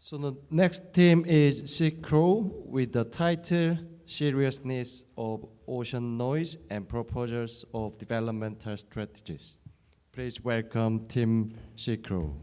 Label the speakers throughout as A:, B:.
A: So the next theme is Sea Crow with the title Seriousness of Ocean Noise and Proposals of Developmental Strategies. Please welcome Team Sea Crow.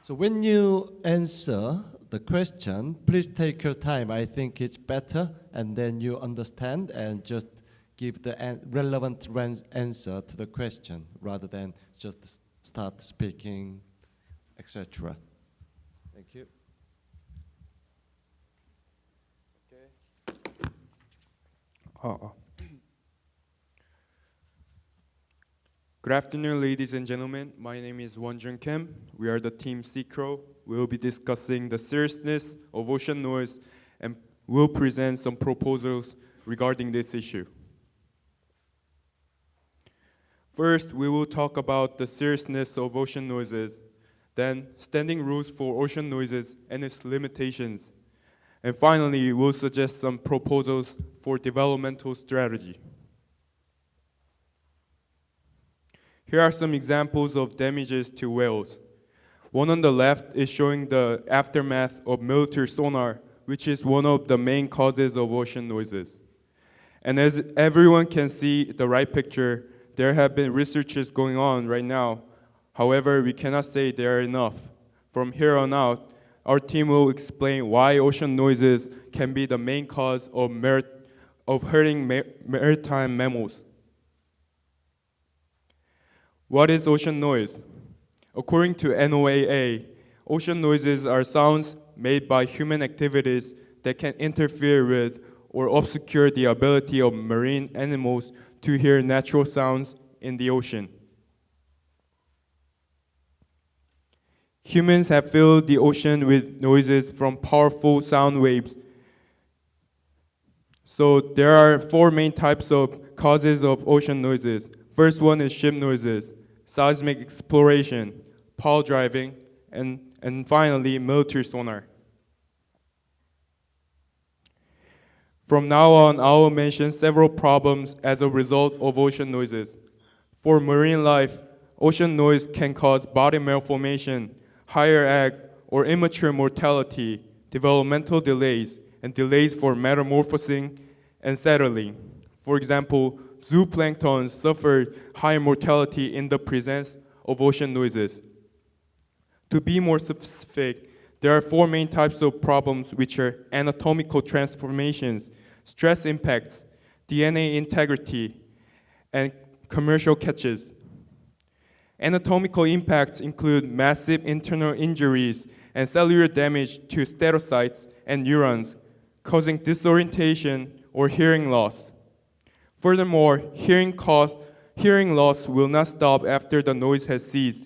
A: So when you answer the question, please take your time. I think it's better, and then you understand and just give the relevant answer to the question rather than just start speaking, etc. Thank you.
B: Okay. Good afternoon, ladies and gentlemen. My name is Wonjun Kim. We are the team Sea Crow. We will be discussing the seriousness of ocean noise and will present some proposals regarding this issue. First, we will talk about the seriousness of ocean noises, then standing rules for ocean noises and its limitations, and finally, we'll suggest some proposals for developmental strategy. Here are some examples of damages to whales. One on the left is showing the aftermath of military sonar, which is one of the main causes of ocean noises. And as everyone can see the right picture, there have been researches going on right now. However, we cannot say they are enough. From here on out, our team will explain why ocean noises can be the main cause of hurting maritime mammals. What is ocean noise? According to NOAA, ocean noises are sounds made by human activities that can interfere with or obscure the ability of marine animals to hear natural sounds in the ocean. Humans have filled the ocean with noises from powerful sound waves. So there are four main types of causes of ocean noises. First one is ship noises, seismic exploration, pile driving, and finally, military sonar. From now on, I will mention several problems as a result of ocean noises. For marine life, ocean noise can cause body malformation, higher egg or immature mortality, developmental delays, and delays for metamorphosing and settling. For example, zooplankton suffered high mortality in the presence of ocean noises. To be more specific, there are four main types of problems, which are anatomical transformations, stress impacts, DNA integrity, and commercial catches. Anatomical impacts include massive internal injuries and cellular damage to statocytes and neurons, causing disorientation or hearing loss. Furthermore, hearing loss will not stop after the noise has ceased,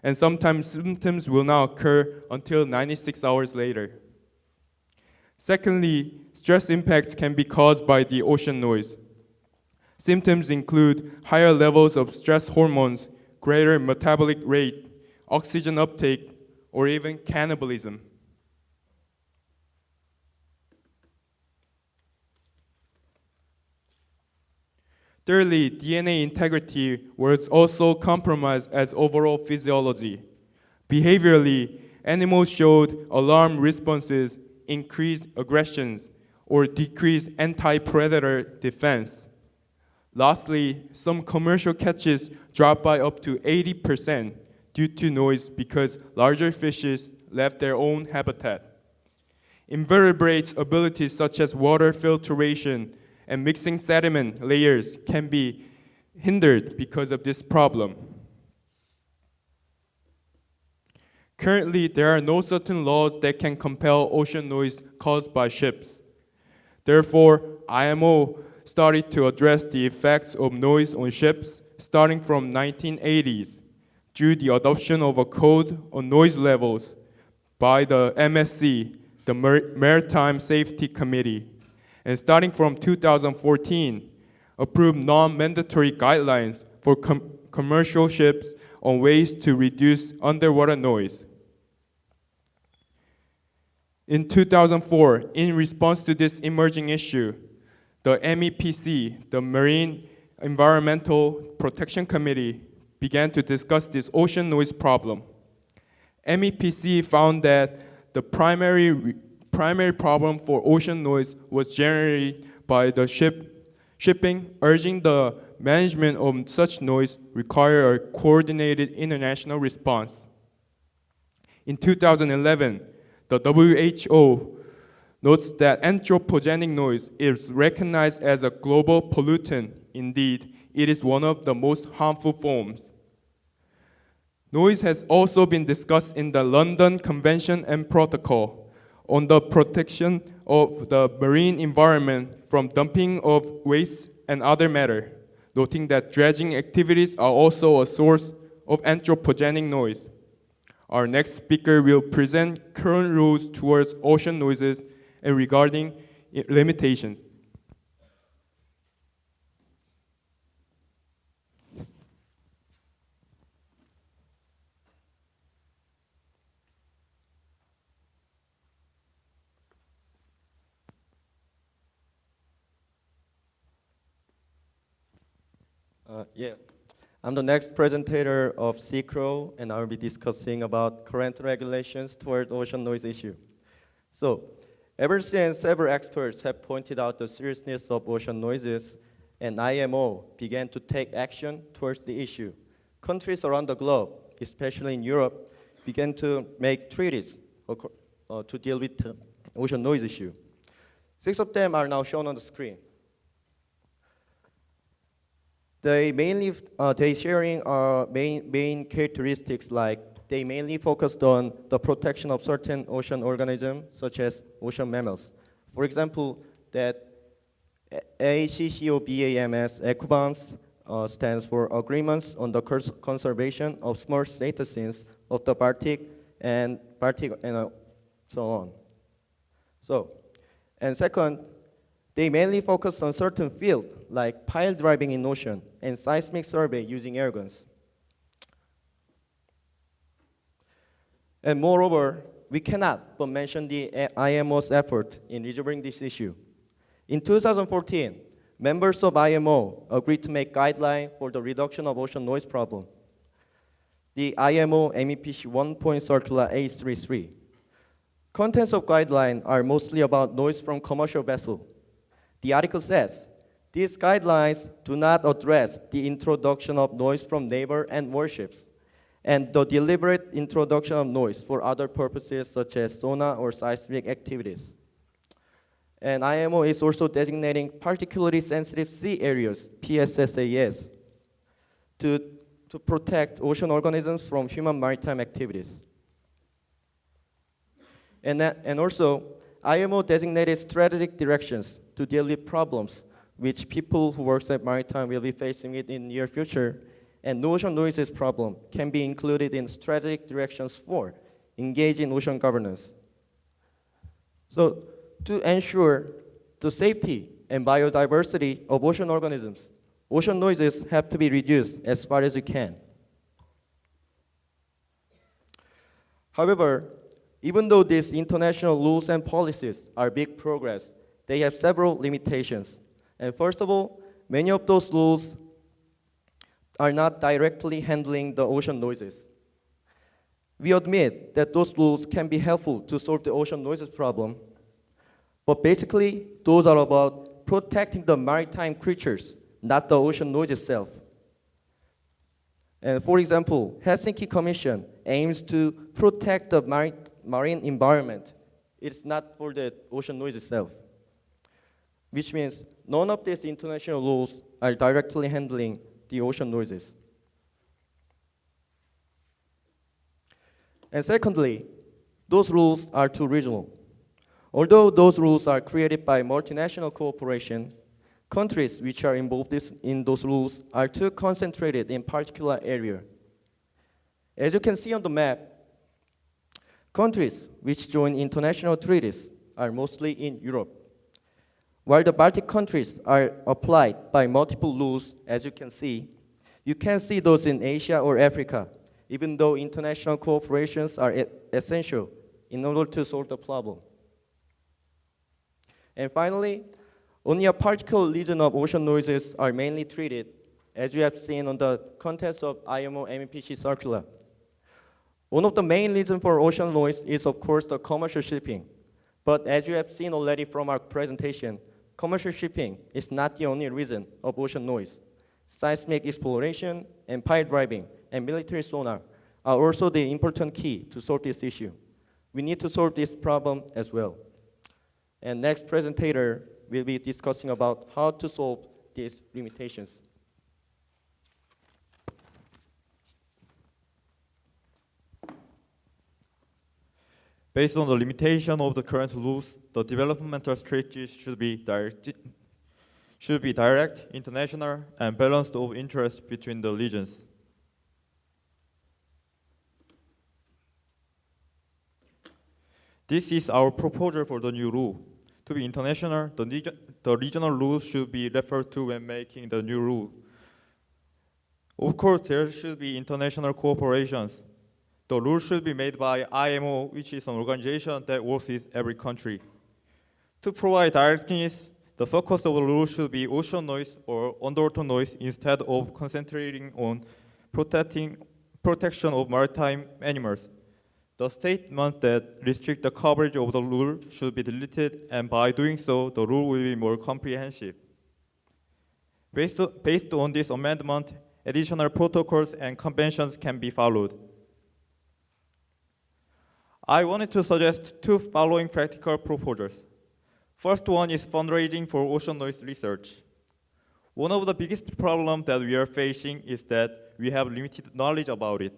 B: and sometimes symptoms will not occur until 96 hours later. Secondly, stress impacts can be caused by the ocean noise. Symptoms include higher levels of stress hormones, greater metabolic rate, oxygen uptake, or even cannibalism. Thirdly, DNA integrity was also compromised as overall physiology. Behaviorally, animals showed alarm responses, increased aggressions, or decreased anti-predator defense. Lastly, some commercial catches dropped by up to 80% due to noise because larger fishes left their own habitat. Invertebrates' abilities such as water filtration and mixing sediment layers can be hindered because of this problem. Currently, there are no certain laws that can compel ocean noise caused by ships. Therefore, IMO started to address the effects of noise on ships starting from 1980s through the adoption of a code on noise levels by the MSC, the Maritime Safety Committee, and starting from 2014, approved non-mandatory guidelines for commercial ships on ways to reduce underwater noise. In 2004, in response to this emerging issue, the MEPC, the Marine Environmental Protection Committee, began to discuss this ocean noise problem. MEPC found that the primary problem for ocean noise was generated by the shipping, urging the management of such noise require a coordinated international response. In 2011, the WHO notes that anthropogenic noise is recognized as a global pollutant. Indeed, it is one of the most harmful forms. Noise has also been discussed in the London Convention and Protocol on the protection of the marine environment from dumping of waste and other matter, noting that dredging activities are also a source of anthropogenic noise. Our next speaker will present current rules towards ocean noises and regarding limitations.
C: I'm the next presenter of CCRO, and I'll be discussing about current regulations toward ocean noise issue. So, ever since several experts have pointed out the seriousness of ocean noises, and IMO began to take action towards the issue, countries around the globe, especially in Europe, began to make treaties to deal with the ocean noise issue. 6 of them are now shown on the screen. They sharing main characteristics, like they mainly focused on the protection of certain ocean organisms, such as ocean mammals. For example, that ACCOBAMS, ECOBAMS, stands for Agreements on the Conservation of Small Cetaceans of the Baltic and so on. And second, they mainly focus on certain fields like pile driving in ocean and seismic survey using air guns. And moreover, we cannot but mention the IMO's effort in resolving this issue. In 2014, members of IMO agreed to make guidelines for the reduction of ocean noise problem. The IMO MEPC 1 Circular A33. Contents of guidelines are mostly about noise from commercial vessels. The article says, these guidelines do not address the introduction of noise from naval and warships, and the deliberate introduction of noise for other purposes such as sonar or seismic activities. And IMO is also designating particularly sensitive sea areas, PSSAS, to protect ocean organisms from human maritime activities. And also, IMO designated strategic directions to deal with problems which people who work at maritime will be facing it in the near future, and ocean noises problem can be included in strategic directions for engage in ocean governance. So to ensure the safety and biodiversity of ocean organisms, ocean noises have to be reduced as far as we can. However, even though these international rules and policies are big progress, they have several limitations. And first of all, many of those rules are not directly handling the ocean noises. We admit that those rules can be helpful to solve the ocean noises problem, but basically, those are about protecting the maritime creatures, not the ocean noise itself. And for example, Helsinki Commission aims to protect the marine environment. It's not for the ocean noise itself, which means none of these international rules are directly handling the ocean noises. And secondly, those rules are too regional. Although those rules are created by multinational cooperation, countries which are involved in those rules are too concentrated in particular area. As you can see on the map, countries which join international treaties are mostly in Europe, while the Baltic countries are applied by multiple rules, as you can see those in Asia or Africa, even though international cooperations are essential in order to solve the problem. And finally, Only a particular region of ocean noises are mainly treated, as you have seen on the contents of IMO MEPC circular. One of the main reasons for ocean noise is, of course, the commercial shipping. But as you have seen already from our presentation, commercial shipping is not the only reason of ocean noise. Seismic exploration, empire driving, and military sonar are also the important key to solve this issue. We need to solve this problem as well. And next presenter will be discussing about how to solve these limitations.
D: Based on the limitation of the current rules, the developmental strategies should be direct, international, and balanced of interest between the regions. This is our proposal for the new rule. To be international, the regional rules should be referred to when making the new rule. Of course, there should be international cooperations. The rule should be made by IMO, which is an organization that works with every country. To provide directness, the focus of the rule should be ocean noise or underwater noise instead of concentrating on protection of maritime animals. The statement that restricts the coverage of the rule should be deleted, and by doing so, the rule will be more comprehensive. Based on this amendment, additional protocols and conventions can be followed. I wanted to suggest two following practical proposals. First one is fundraising for ocean noise research. One of the biggest problems that we are facing is that we have limited knowledge about it.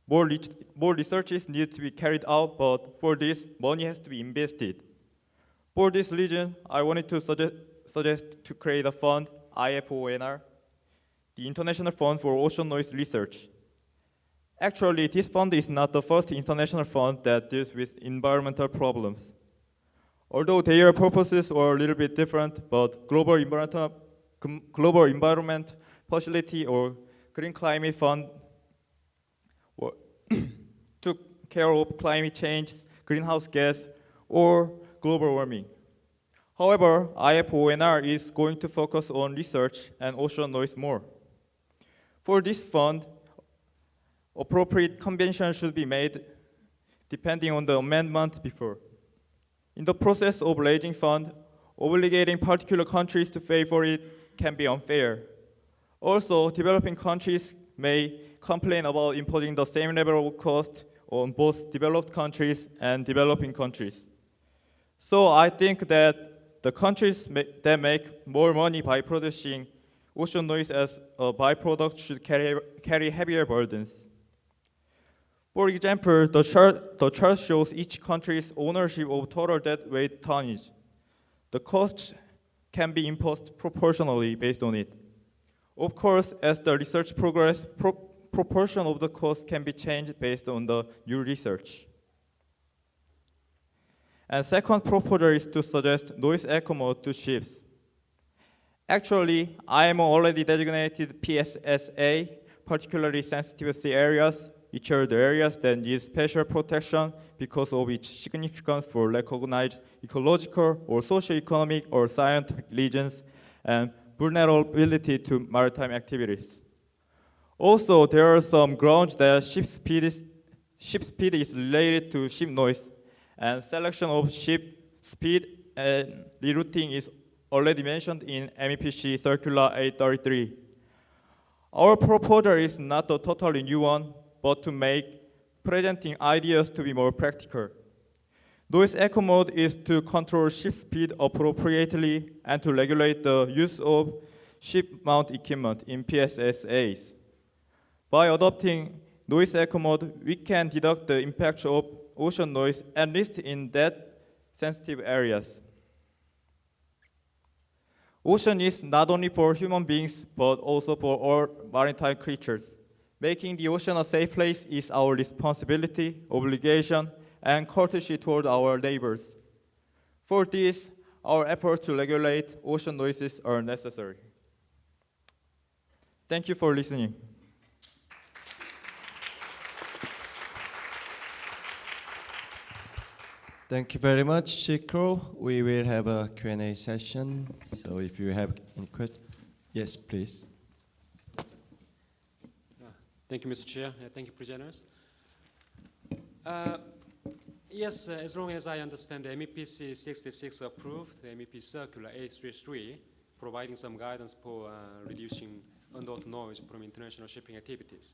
D: More researches need to be carried out, but for this, money has to be invested. For this reason, I wanted to suggest to create a fund, IFONR, the International Fund for Ocean Noise Research. Actually, this fund is not the first international fund that deals with environmental problems. Although their purposes are a little bit different, but Global Environment Facility or Green Climate Fund took care of climate change, greenhouse gas, or global warming. However, IFONR is going to focus on research and ocean noise more. For this fund, appropriate convention should be made depending on the amendment before. In the process of raising fund, obligating particular countries to pay for it can be unfair. Also, developing countries may complain about imposing the same level of cost on both developed countries and developing countries. So I think that the countries that make more money by producing ocean noise as a byproduct should carry heavier burdens. For example, the chart shows each country's ownership of total dead weight tonnage. The costs can be imposed proportionally based on it. Of course, as the research progresses, proportion of the cost can be changed based on the new research. And second proposal is to suggest noise echo mode to ships. Actually, IMO already designated PSSA, particularly sensitive sea areas, which are the areas that need special protection because of its significance for recognized ecological or socio-economic or scientific regions and vulnerability to maritime activities. Also, there are some grounds that ship speed is related to ship noise, and selection of ship speed and rerouting is already mentioned in MEPC Circular 833. Our proposal is not a totally new one, but to make presenting ideas to be more practical. Noise echo mode is to control ship speed appropriately and to regulate the use of ship mount equipment in PSSAs. By adopting noise echo mode, we can deduct the impact of ocean noise, at least in that sensitive areas. Ocean is not only for human beings, but also for all maritime creatures. Making the ocean a safe place is our responsibility, obligation, and courtesy toward our neighbors. For this, our efforts to regulate ocean noises are necessary. Thank you for listening.
A: Thank you very much, Shikro. We will have a Q&A session. So if you have any questions, yes, please.
E: Thank you, Mr. Chair. Thank you, presenters. Yes, as long as I understand, the MEPC 66 approved the MEP Circular 833, providing some guidance for reducing underwater noise from international shipping activities.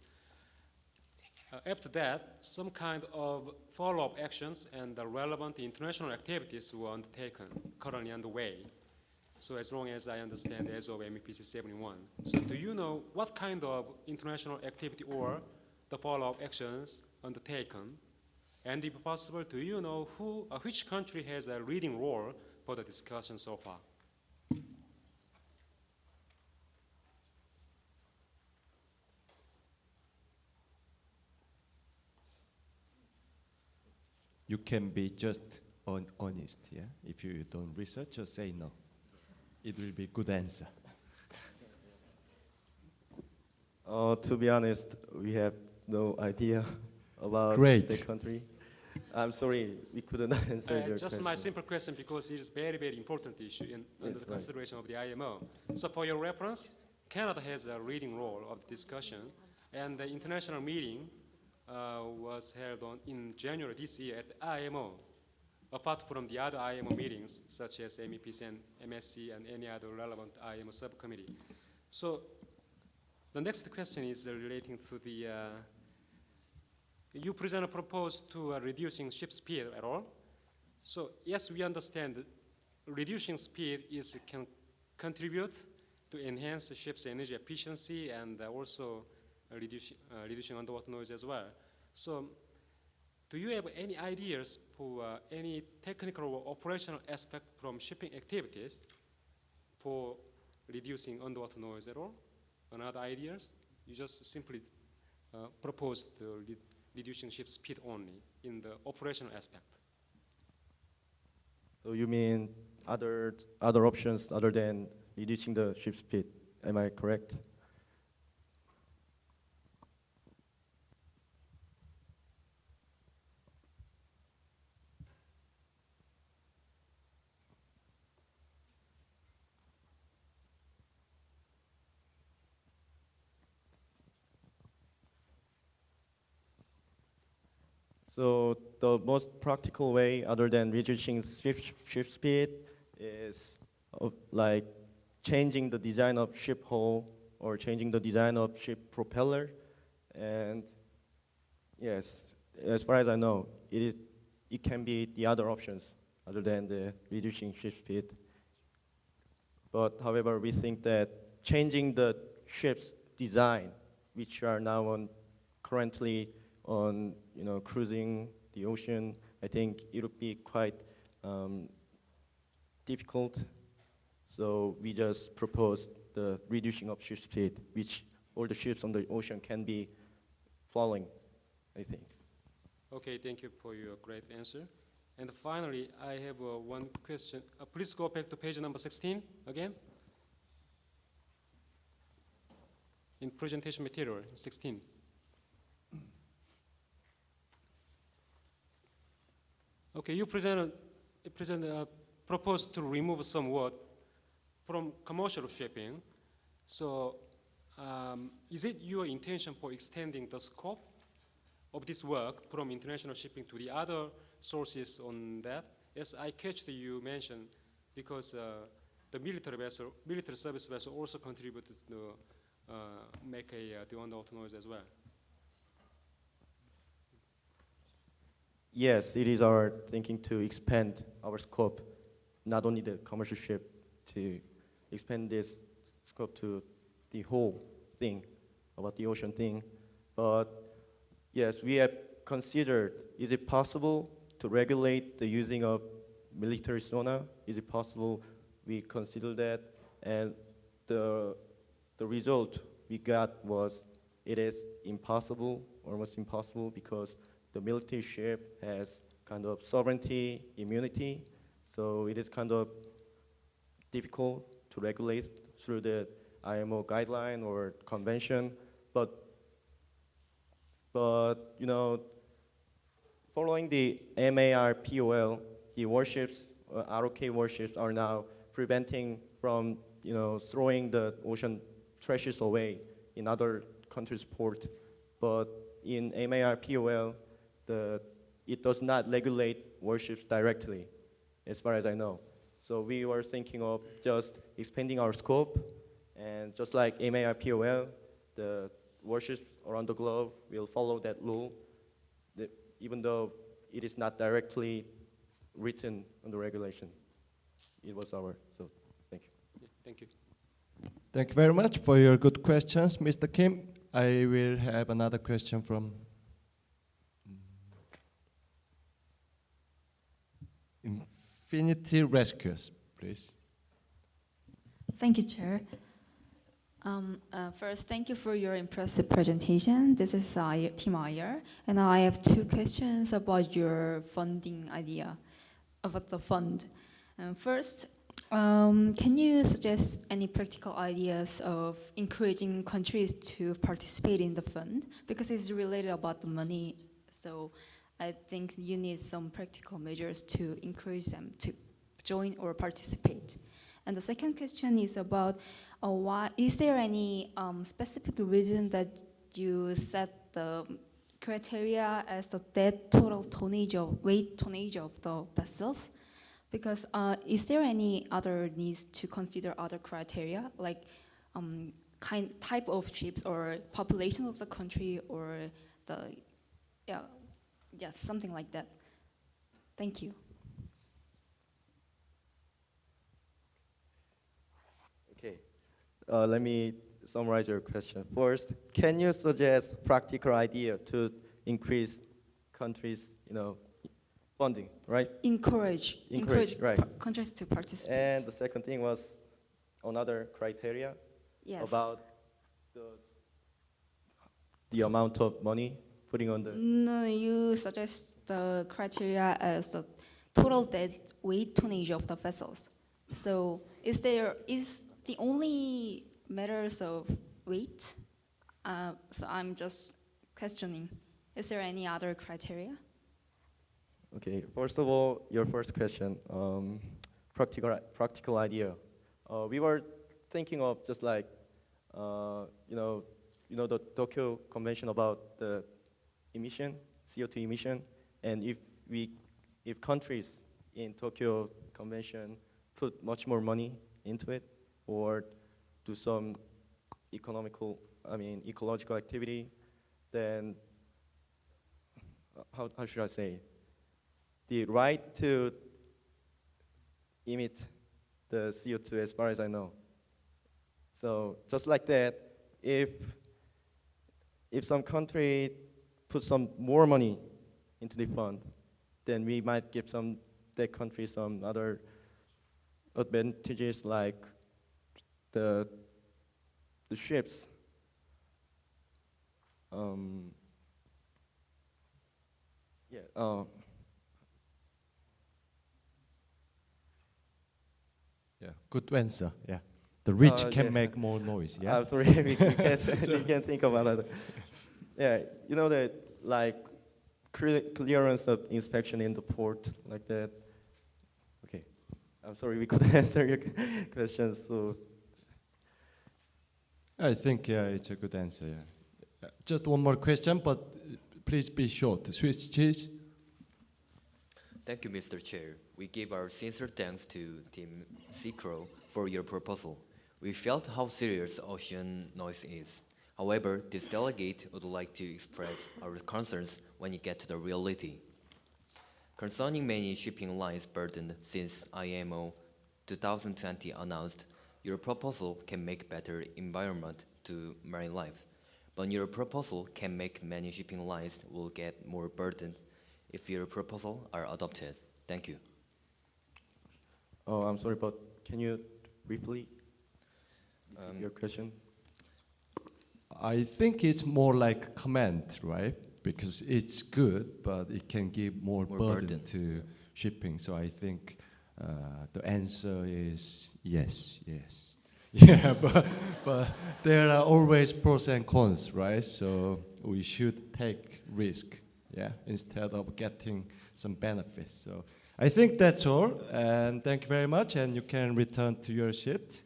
E: After that, some kind of follow-up actions and the relevant international activities were undertaken, currently underway. So as long as I understand, as of MEPC 71. So do you know what kind of international activity or the follow-up actions undertaken? And if possible, do you know which country has a leading role for the discussion so far?
A: You can be just honest, yeah? If you don't research, just say no. It will be good answer.
C: To be honest, we have no idea about
A: Great.
C: the country. I'm sorry, we couldn't answer your
E: Just
C: question.
E: my simple question, because it is very, very important issue under the
C: right.
E: consideration of the IMO. So for your reference, Canada has a leading role of the discussion, and the international meeting was held in January this year at the IMO. Apart from the other IMO meetings, such as MEPC and MSC and any other relevant IMO subcommittee. So the next question is relating to the, you present a proposal to reducing ship speed at all. So yes, we understand that reducing speed can contribute to enhance the ship's energy efficiency and also reducing underwater noise as well. So do you have any ideas for any technical or operational aspect from shipping activities for reducing underwater noise at all? And other ideas? You just simply propose reducing ship speed only in the operational aspect.
C: So you mean other options other than reducing the ship speed? Am I correct? So the most practical way, other than reducing ship speed, is like changing the design of ship hull or changing the design of ship propeller. And yes, as far as I know, it can be the other options other than the reducing ship speed. But however, we think that changing the ship's design, which are now currently on cruising the ocean, I think it would be quite difficult. So we just proposed the reducing of ship speed, which all the ships on the ocean can be following, I think.
E: Okay, thank you for your great answer. And finally, I have one question. Please go back to page number 16 again. In presentation material, 16. Okay, you proposed to remove some word from commercial shipping. So, is it your intention for extending the scope of this work from international shipping to the other sources on that? Yes, I catch that you mentioned because the military service vessel also contributed to make the underwater noise as well.
C: Yes, it is our thinking to expand our scope, not only the commercial ship, to expand this scope to the whole thing, about the ocean thing. But yes, we have considered, is it possible to regulate the using of military sonar? Is it possible we consider that? And the result we got was it is impossible, almost impossible, because the military ship has kind of sovereignty, immunity, so it is kind of difficult to regulate through the IMO guideline or convention. But following the MARPOL, the warships, ROK warships are now preventing from throwing the ocean trashes away in other countries' port. But in MARPOL, it does not regulate warships directly, as far as I know. So we were thinking of just expanding our scope, and just like MARPOL, the warships around the globe will follow that rule, even though it is not directly written on the regulation. It was so thank you.
E: Yeah, thank you.
A: Thank you very much for your good questions, Mr. Kim. I will have another question from Infinity Rescues, please.
F: Thank you, Chair. First, thank you for your impressive presentation. This is Team IR, and I have two questions about your funding idea, about the fund. First, can you suggest any practical ideas of encouraging countries to participate in the fund? Because it's related about the money, so I think you need some practical measures to encourage them to join or participate. And the second question is about why is there any specific reason that you set the criteria as the dead total tonnage of weight tonnage of the vessels? Because is there any other needs to consider other criteria like type of ships or population of the country or the something like that? Thank you.
C: Okay, let me summarize your question. First, can you suggest practical idea to increase countries, funding, right?
F: Encourage
C: right.
F: countries to participate.
C: And the second thing was another criteria
F: Yes.
C: about the amount of money putting on the.
F: No, you suggest the criteria as the total dead weight tonnage of the vessels. So is the only matters of weight? So I'm just questioning, is there any other criteria?
C: Okay, first of all, your first question, practical idea. We were thinking of just like, the Tokyo Convention about the emission, CO2 emission, and if countries in Tokyo Convention put much more money into it, or do some ecological activity, then how should I say? The right to emit the CO2, as far as I know. So just like that, if some country put some more money into the fund, then we might give that country some other advantages, like the ships.
A: Yeah, good answer. Yeah, the rich can
C: yeah.
A: make more noise. Yeah.
C: I'm sorry, we can think about that. Yeah, that like clearance of inspection in the port, like that. Okay, I'm sorry, we couldn't answer your questions. So
A: I think it's a good answer. Yeah. Just one more question, but please be short. Swiss cheese.
G: Thank you, Mr. Chair. We give our sincere thanks to Team CICRO for your proposal. We felt how serious ocean noise is. However, this delegate would like to express our concerns when you get to the reality. Concerning many shipping lines burdened since IMO 2020 announced, your proposal can make better environment to marine life. But your proposal can make many shipping lines will get more burdened if your proposal are adopted. Thank you.
C: Oh, I'm sorry, but can you briefly your question?
A: I think it's more like a comment, right? Because it's good, but it can give more burden to shipping. So I think the answer is yes. Yeah, but there are always pros and cons, right? So we should take risk. yeah, instead of getting some benefits. So I think that's all, and thank you very much, and you can return to your seat.